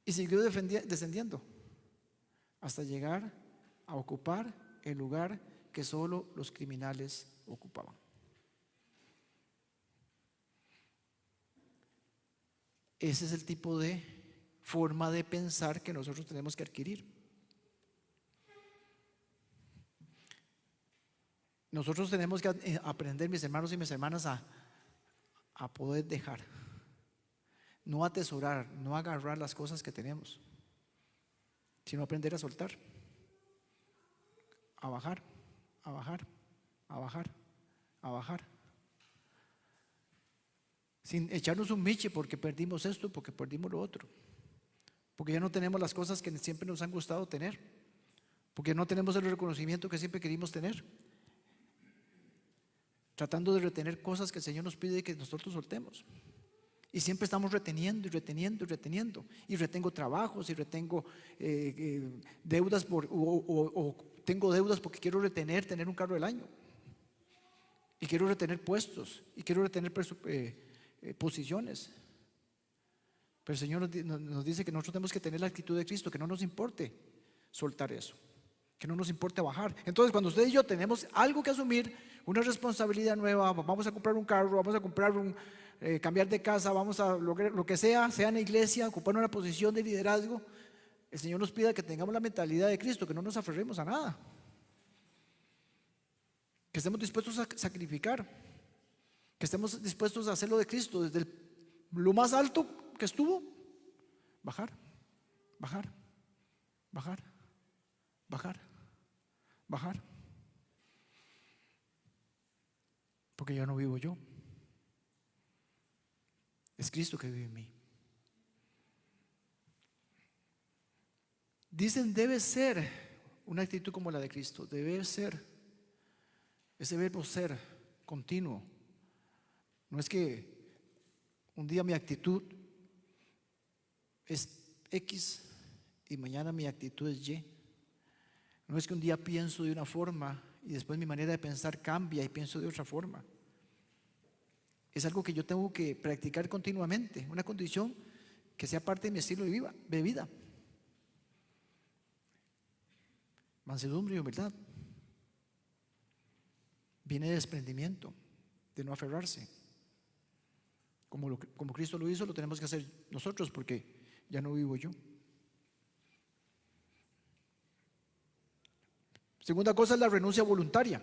y siguió descendiendo hasta llegar a ocupar el lugar que solo los criminales ocupaban. Ese es el tipo de forma de pensar que nosotros tenemos que adquirir. Nosotros tenemos que aprender, mis hermanos y mis hermanas, a poder dejar, no atesorar, no agarrar las cosas que tenemos, sino aprender a soltar, a bajar, a bajar, a bajar, a bajar. Sin echarnos un miche porque perdimos esto, porque perdimos lo otro, porque ya no tenemos las cosas que siempre nos han gustado tener, porque no tenemos el reconocimiento que siempre queríamos tener, tratando de retener cosas que el Señor nos pide que nosotros soltemos. Y siempre estamos reteniendo y reteniendo y reteniendo. Y retengo trabajos y retengo deudas o tengo deudas porque quiero tener un carro del año. y quiero retener puestos y quiero retener posiciones. Pero el Señor nos dice que nosotros tenemos que tener la actitud de Cristo, que no nos importe soltar eso, que no nos importe bajar. Entonces, cuando usted y yo tenemos algo que asumir, una responsabilidad nueva, vamos a comprar un carro, vamos a comprar cambiar de casa, vamos a lograr lo que sea en la iglesia, ocupar una posición de liderazgo, el Señor nos pide que tengamos la mentalidad de Cristo, que no nos aferremos a nada, que estemos dispuestos a sacrificar, que estemos dispuestos a hacerlo de Cristo, desde lo más alto que estuvo, bajar, bajar, bajar, bajar, bajar, porque ya no vivo yo, es Cristo que vive en mí. Dicen, debe ser una actitud como la de Cristo, debe ser, ese verbo ser continuo. No es que un día mi actitud es X y mañana mi actitud es Y. No es que un día pienso de una forma y después mi manera de pensar cambia y pienso de otra forma. Es algo que yo tengo que practicar continuamente, una condición que sea parte de mi estilo de vida. Mansedumbre y humildad. Viene de desprendimiento, de no aferrarse. Como Cristo lo hizo, lo tenemos que hacer nosotros, porque ya no vivo yo. Segunda cosa es la renuncia voluntaria.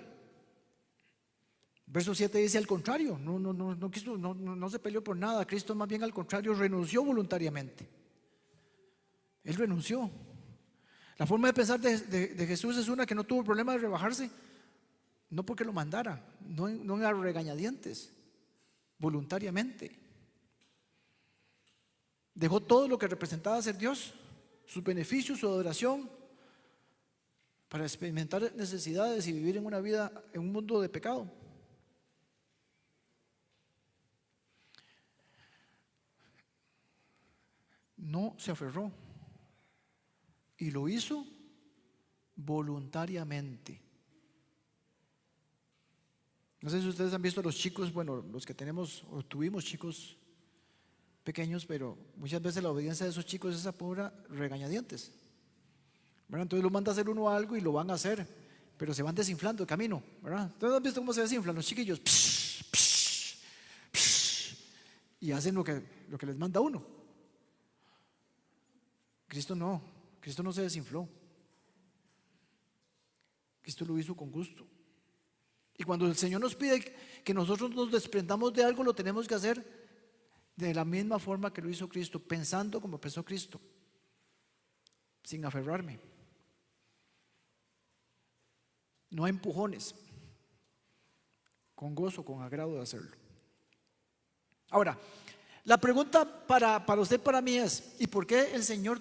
Verso 7 dice al contrario, no se peleó por nada. Cristo más bien al contrario renunció voluntariamente. Él renunció. La forma de pensar de Jesús es una que no tuvo problema de rebajarse, no porque lo mandara, no a regañadientes, voluntariamente. Dejó todo lo que representaba ser Dios, sus beneficios, su adoración, para experimentar necesidades y vivir en una vida, en un mundo de pecado. No se aferró y lo hizo voluntariamente. No sé si ustedes han visto a los chicos, bueno, los que tenemos o tuvimos chicos pequeños, pero muchas veces la obediencia de esos chicos es esa pura regañadientes. ¿Verdad? Entonces lo manda a hacer uno algo y lo van a hacer, pero se van desinflando el camino, ¿verdad? Entonces han visto cómo se desinflan los chiquillos, psh, psh, psh, y hacen lo que les manda uno. Cristo no se desinfló. Cristo lo hizo con gusto. Y cuando el Señor nos pide que nosotros nos desprendamos de algo, lo tenemos que hacer de la misma forma que lo hizo Cristo, pensando como pensó Cristo, sin aferrarme. No hay empujones, con gozo, con agrado de hacerlo. Ahora, la pregunta para usted, para mí es: ¿y por qué el Señor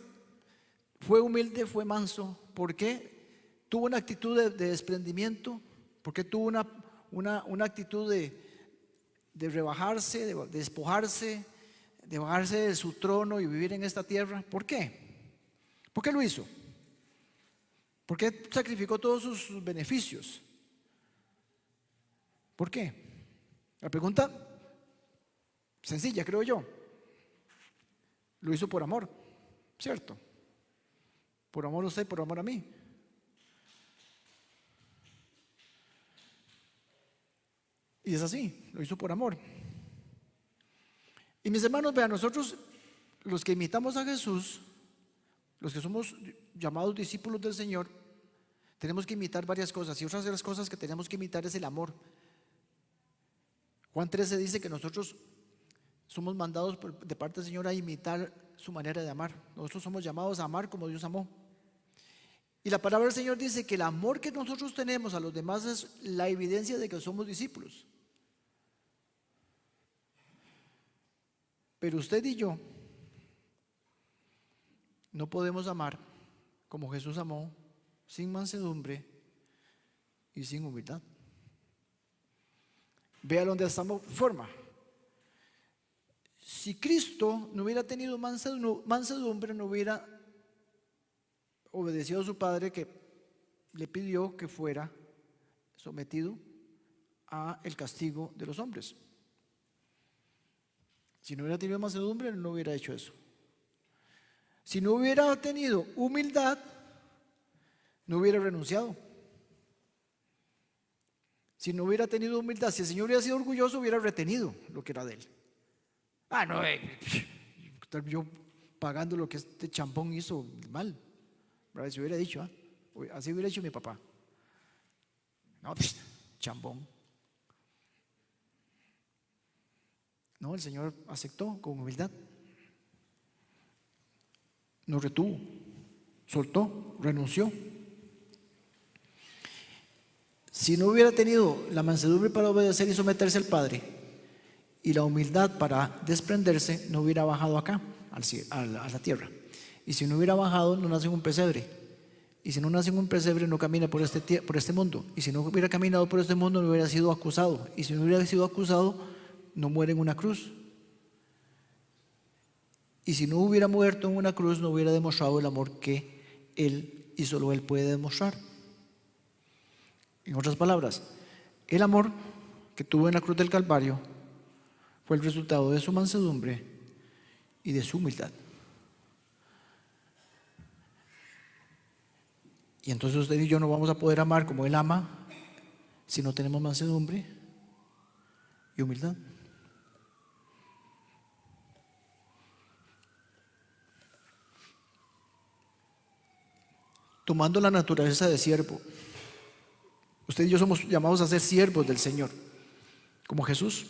fue humilde, fue manso? ¿Por qué tuvo una actitud de desprendimiento? ¿Por qué tuvo una actitud de rebajarse, de despojarse, de bajarse de su trono y vivir en esta tierra? ¿Por qué? ¿Por qué lo hizo? ¿Por qué sacrificó todos sus beneficios? ¿Por qué? La pregunta sencilla, creo yo. Lo hizo por amor, ¿cierto? Por amor a usted, por amor a mí. Y es así, lo hizo por amor. Y mis hermanos, vean, nosotros los que imitamos a Jesús, los que somos llamados discípulos del Señor, tenemos que imitar varias cosas, y otras de las cosas que tenemos que imitar es el amor. Juan 13 dice que nosotros somos mandados de parte del Señor a imitar su manera de amar. Nosotros somos llamados a amar como Dios amó. Y la palabra del Señor dice que el amor que nosotros tenemos a los demás es la evidencia de que somos discípulos. Pero usted y yo no podemos amar como Jesús amó, sin mansedumbre y sin humildad. Véalo de esta forma. Si Cristo no hubiera tenido mansedumbre, no hubiera obedecido a su Padre, que le pidió que fuera sometido a el castigo de los hombres. Si no hubiera tenido mansedumbre, no hubiera hecho eso. Si no hubiera tenido humildad, no hubiera renunciado. Si no hubiera tenido humildad, si el Señor hubiera sido orgulloso, hubiera retenido lo que era de él. No, estar yo pagando lo que este champón hizo mal. Si hubiera dicho, así hubiera hecho mi papá. No, chambón. No, el Señor aceptó con humildad. No retuvo, soltó, renunció. Si no hubiera tenido la mansedumbre para obedecer y someterse al Padre y la humildad para desprenderse, no hubiera bajado acá, a la tierra. Y si no hubiera bajado, no nace en un pesebre. Y si no nace en un pesebre, no camina por este mundo. Y si no hubiera caminado por este mundo, no hubiera sido acusado. Y si no hubiera sido acusado, no muere en una cruz. Y si no hubiera muerto en una cruz, no hubiera demostrado el amor que Él y solo Él puede demostrar. En otras palabras, el amor que tuvo en la cruz del Calvario fue el resultado de su mansedumbre y de su humildad. Y entonces usted y yo no vamos a poder amar como Él ama si no tenemos mansedumbre y humildad. Tomando la naturaleza de siervo. Usted y yo somos llamados a ser siervos del Señor, como Jesús.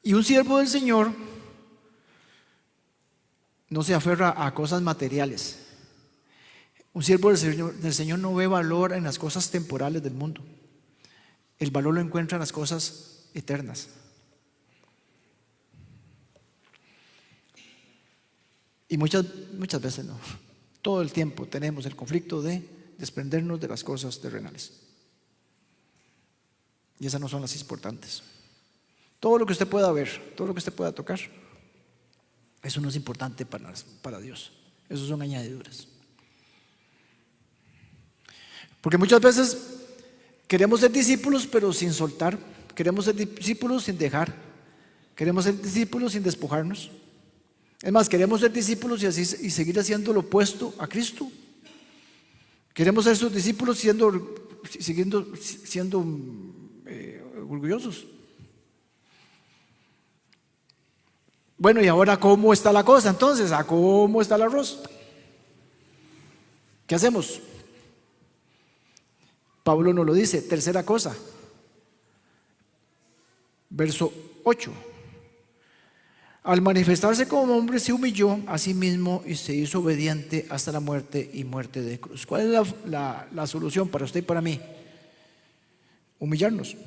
Y un siervo del Señor no se aferra a cosas materiales. Un siervo del Señor no ve valor en las cosas temporales del mundo. El valor lo encuentra en las cosas eternas. Y muchas veces no. Todo el tiempo tenemos el conflicto de desprendernos de las cosas terrenales. Y esas no son las importantes. Todo lo que usted pueda ver, todo lo que usted pueda tocar, eso no es importante para Dios. Eso son añadiduras. Porque muchas veces queremos ser discípulos pero sin soltar. Queremos ser discípulos sin dejar. Queremos ser discípulos sin despojarnos. Es más, queremos ser discípulos y seguir haciendo lo opuesto a Cristo. Queremos ser sus discípulos siendo orgullosos. Bueno, y ahora, ¿cómo está la cosa entonces? ¿Cómo está el arroz? ¿Qué hacemos? Pablo nos lo dice, tercera cosa. Verso 8. Al manifestarse como hombre se humilló a sí mismo y se hizo obediente hasta la muerte y muerte de cruz. ¿Cuál es la solución para usted y para mí? Humillarnos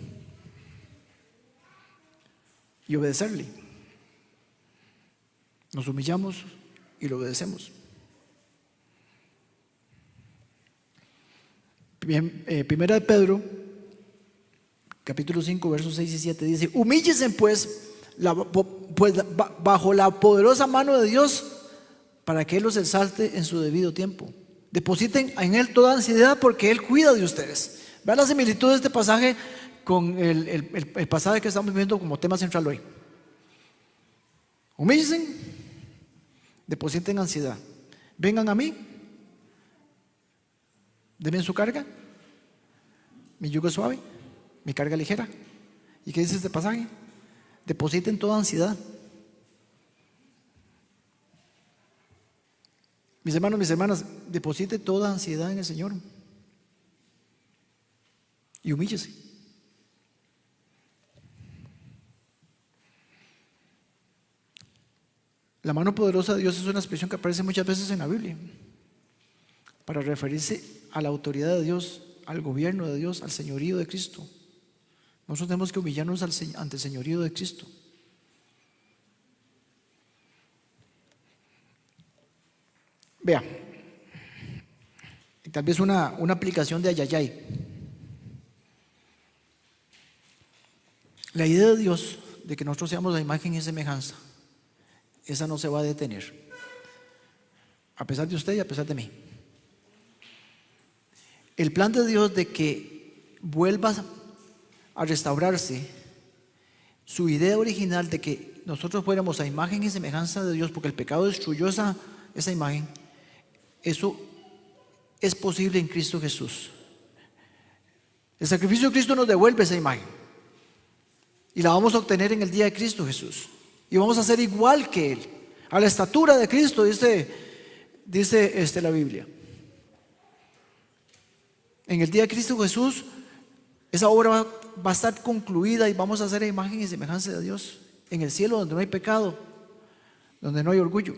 y obedecerle. Nos humillamos y lo obedecemos. Bien, Primera de Pedro, capítulo 5, versos 6 y 7 dice: humíllense pues bajo la poderosa mano de Dios para que Él los exalte en su debido tiempo. Depositen en Él toda ansiedad porque Él cuida de ustedes. Vean la similitud de este pasaje con el pasaje que estamos viendo como tema central hoy. Humíllense, depositen ansiedad, vengan a mí, denme su carga, mi yugo es suave, mi carga ligera. ¿Y qué dice este pasaje? Depositen toda ansiedad. Mis hermanos, mis hermanas, deposite toda ansiedad en el Señor y humíllese. La mano poderosa de Dios es una expresión que aparece muchas veces en la Biblia para referirse a la autoridad de Dios, al gobierno de Dios, al señorío de Cristo. Nosotros tenemos que humillarnos ante el señorío de Cristo. Vea, tal vez una aplicación de ayayay. La idea de Dios de que nosotros seamos la imagen y semejanza, esa no se va a detener, a pesar de usted y a pesar de mí. el plan de Dios de que vuelva a restaurarse su idea original de que nosotros fuéramos a imagen y semejanza de Dios, porque el pecado destruyó esa imagen, eso es posible en Cristo Jesús. El sacrificio de Cristo nos devuelve esa imagen y la vamos a obtener en el día de Cristo Jesús, y vamos a ser igual que Él, a la estatura de Cristo, dice la Biblia. En el día de Cristo Jesús esa obra va a estar concluida y vamos a ser imagen y semejanza de Dios en el cielo, donde no hay pecado, donde no hay orgullo.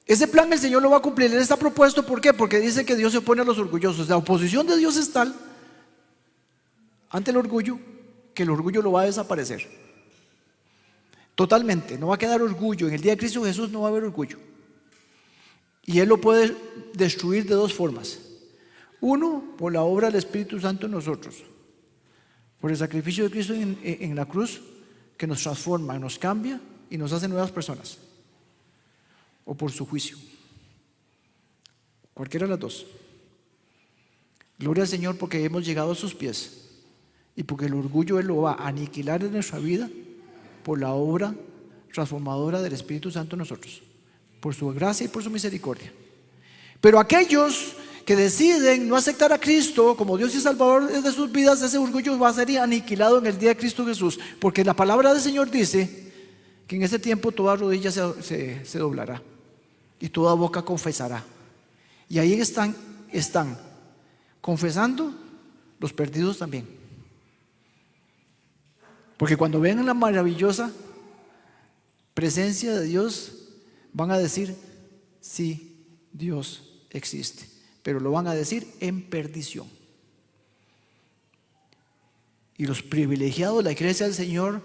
Ese plan el Señor lo va a cumplir. Él está propuesto, ¿por qué? Porque dice que Dios se opone a los orgullosos. La oposición de Dios es tal ante el orgullo que el orgullo lo va a desaparecer totalmente. No va a quedar orgullo. En el día de Cristo Jesús no va a haber orgullo, y Él lo puede destruir de dos formas. Uno, por la obra del Espíritu Santo en nosotros, por el sacrificio de Cristo en la cruz, que nos transforma, nos cambia y nos hace nuevas personas. O por su juicio, cualquiera de las dos. Gloria al Señor, porque hemos llegado a sus pies y porque el orgullo Él lo va a aniquilar en nuestra vida por la obra transformadora del Espíritu Santo en nosotros, por su gracia y por su misericordia. Pero aquellos que deciden no aceptar a Cristo como Dios y Salvador de sus vidas, ese orgullo va a ser aniquilado en el día de Cristo Jesús, porque la palabra del Señor dice que en ese tiempo toda rodilla se doblará y toda boca confesará. Y ahí están confesando los perdidos también, porque cuando vean la maravillosa presencia de Dios van a decir: sí, Dios existe, pero lo van a decir en perdición. Y los privilegiados, la iglesia del Señor,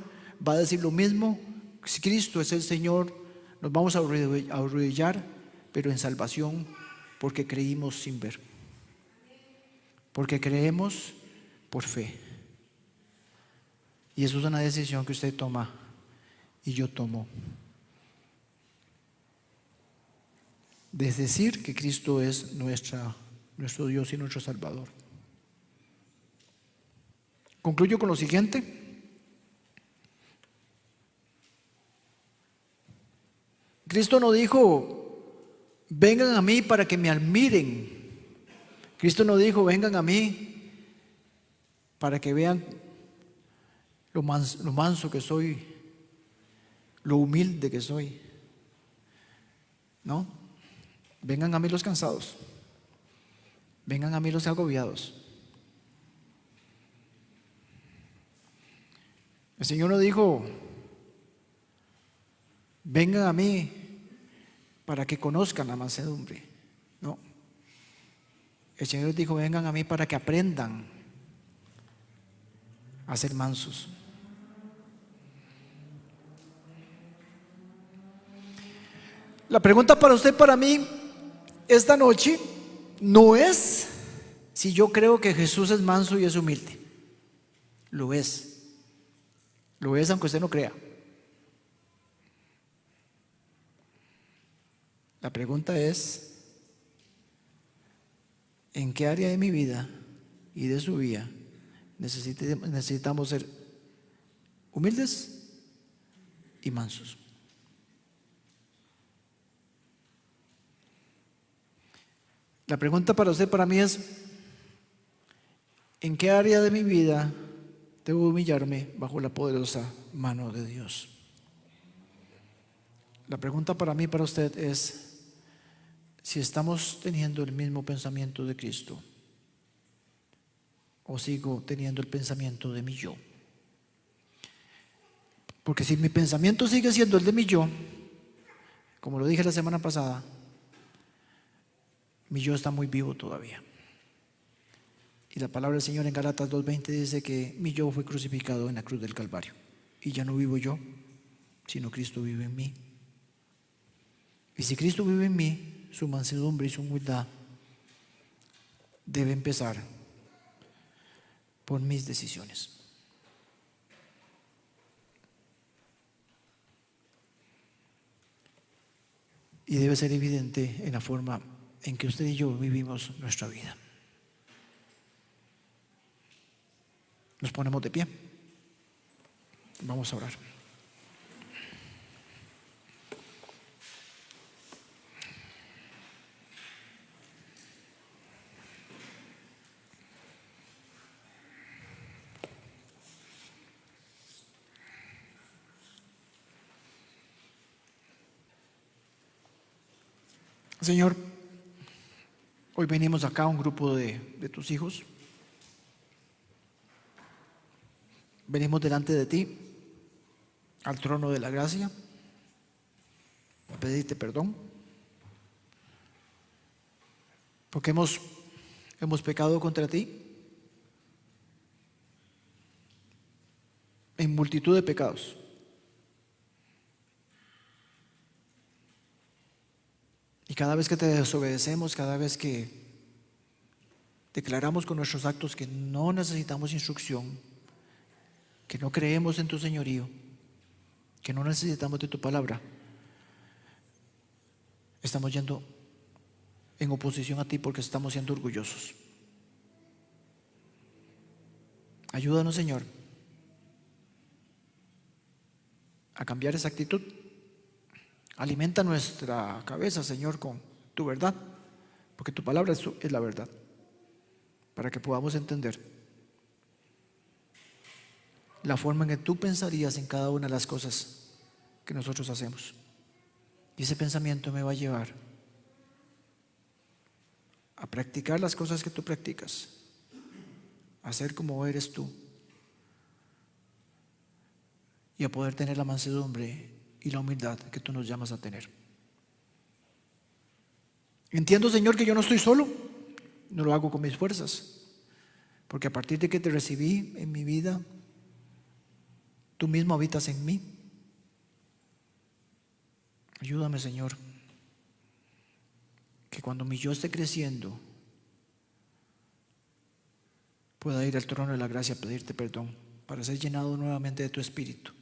va a decir lo mismo: si Cristo es el Señor, nos vamos a arrodillar, pero en salvación, porque creímos sin ver, porque creemos por fe. Y eso es una decisión que usted toma y yo tomo, de decir que Cristo es nuestro Dios y nuestro Salvador. Concluyo con lo siguiente. Cristo no dijo: vengan a mí para que me admiren. Cristo no dijo: vengan a mí para que vean lo manso que soy, lo humilde que soy. No, vengan a mí los cansados, vengan a mí los agobiados. El Señor no dijo: vengan a mí para que conozcan la mansedumbre. No, el Señor dijo: vengan a mí para que aprendan a ser mansos. La pregunta para usted, para mí, esta noche no es si yo creo que Jesús es manso y es humilde. Lo es aunque usted no crea. La pregunta es: ¿en qué área de mi vida y de su vida necesitamos ser humildes y mansos? La pregunta para usted, para mí es: ¿en qué área de mi vida debo humillarme bajo la poderosa mano de Dios? La pregunta para mí, para usted es: si estamos teniendo el mismo pensamiento de Cristo o sigo teniendo el pensamiento de mi yo. Porque si mi pensamiento sigue siendo el de mi yo, como lo dije la semana pasada, mi yo está muy vivo todavía. Y la palabra del Señor en Gálatas 2:20 dice que mi yo fue crucificado en la cruz del Calvario. Y ya no vivo yo, sino Cristo vive en mí. Y si Cristo vive en mí, su mansedumbre y su humildad debe empezar por mis decisiones. y debe ser evidente en la forma en que usted y yo vivimos nuestra vida. Nos ponemos de pie. Vamos a orar. Señor, hoy venimos acá un grupo de tus hijos. Venimos delante de ti, al trono de la gracia, a pedirte perdón, porque hemos pecado contra ti en multitud de pecados. Y cada vez que te desobedecemos, cada vez que declaramos con nuestros actos que no necesitamos instrucción, que no creemos en tu señorío, que no necesitamos de tu palabra, estamos yendo en oposición a ti porque estamos siendo orgullosos. Ayúdanos, Señor, a cambiar esa actitud. Alimenta nuestra cabeza, Señor, con tu verdad, porque tu palabra es la verdad, para que podamos entender la forma en que tú pensarías en cada una de las cosas que nosotros hacemos. Y ese pensamiento me va a llevar a practicar las cosas que tú practicas, a ser como eres tú, y a poder tener la mansedumbre y la humildad que tú nos llamas a tener. Entiendo, Señor, que yo no estoy solo, no lo hago con mis fuerzas, porque a partir de que te recibí en mi vida, tú mismo habitas en mí. Ayúdame, Señor, que cuando mi yo esté creciendo, pueda ir al trono de la gracia a pedirte perdón, para ser llenado nuevamente de tu Espíritu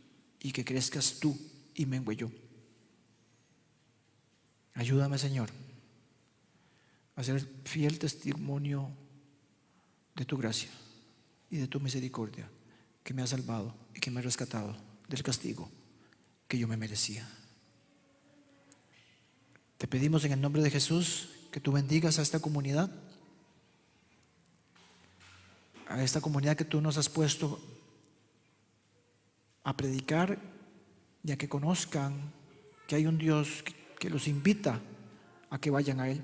y que crezcas tú y mengue yo. Ayúdame, Señor, a ser fiel testimonio de tu gracia y de tu misericordia, que me ha salvado y que me ha rescatado del castigo que yo me merecía. Te pedimos en el nombre de Jesús que tú bendigas a esta comunidad que tú nos has puesto a predicar y a que conozcan que hay un Dios que los invita a que vayan a Él.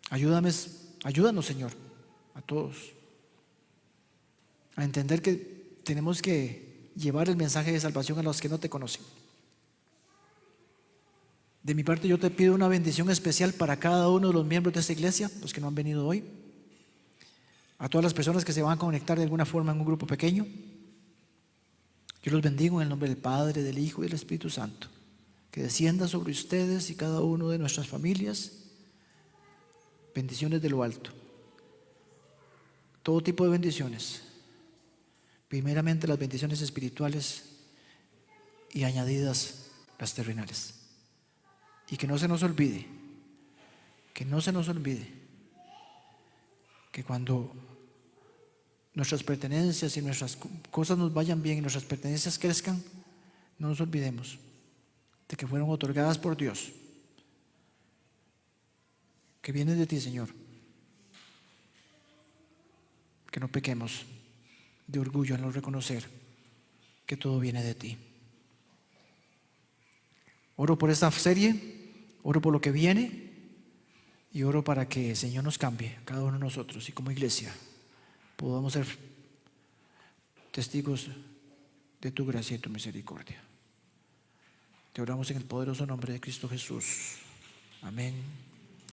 Ayúdanos, Señor, a todos a entender que tenemos que llevar el mensaje de salvación a los que no te conocen. De mi parte, yo te pido una bendición especial para cada uno de los miembros de esta iglesia, los que no han venido hoy, a todas las personas que se van a conectar de alguna forma en un grupo pequeño. Yo los bendigo en el nombre del Padre, del Hijo y del Espíritu Santo. Que descienda sobre ustedes y cada uno de nuestras familias bendiciones de lo alto. Todo tipo de bendiciones. Primeramente las bendiciones espirituales y añadidas las terrenales. Y que no se nos olvide, que cuando nuestras pertenencias y nuestras cosas nos vayan bien y nuestras pertenencias crezcan, no nos olvidemos de que fueron otorgadas por Dios, que vienen de ti, Señor. Que no pequemos de orgullo al no reconocer que todo viene de ti. Oro por esta serie, oro por lo que viene y oro para que el Señor nos cambie, cada uno de nosotros, y como iglesia podamos ser testigos de tu gracia y tu misericordia. Te oramos en el poderoso nombre de Cristo Jesús. Amén.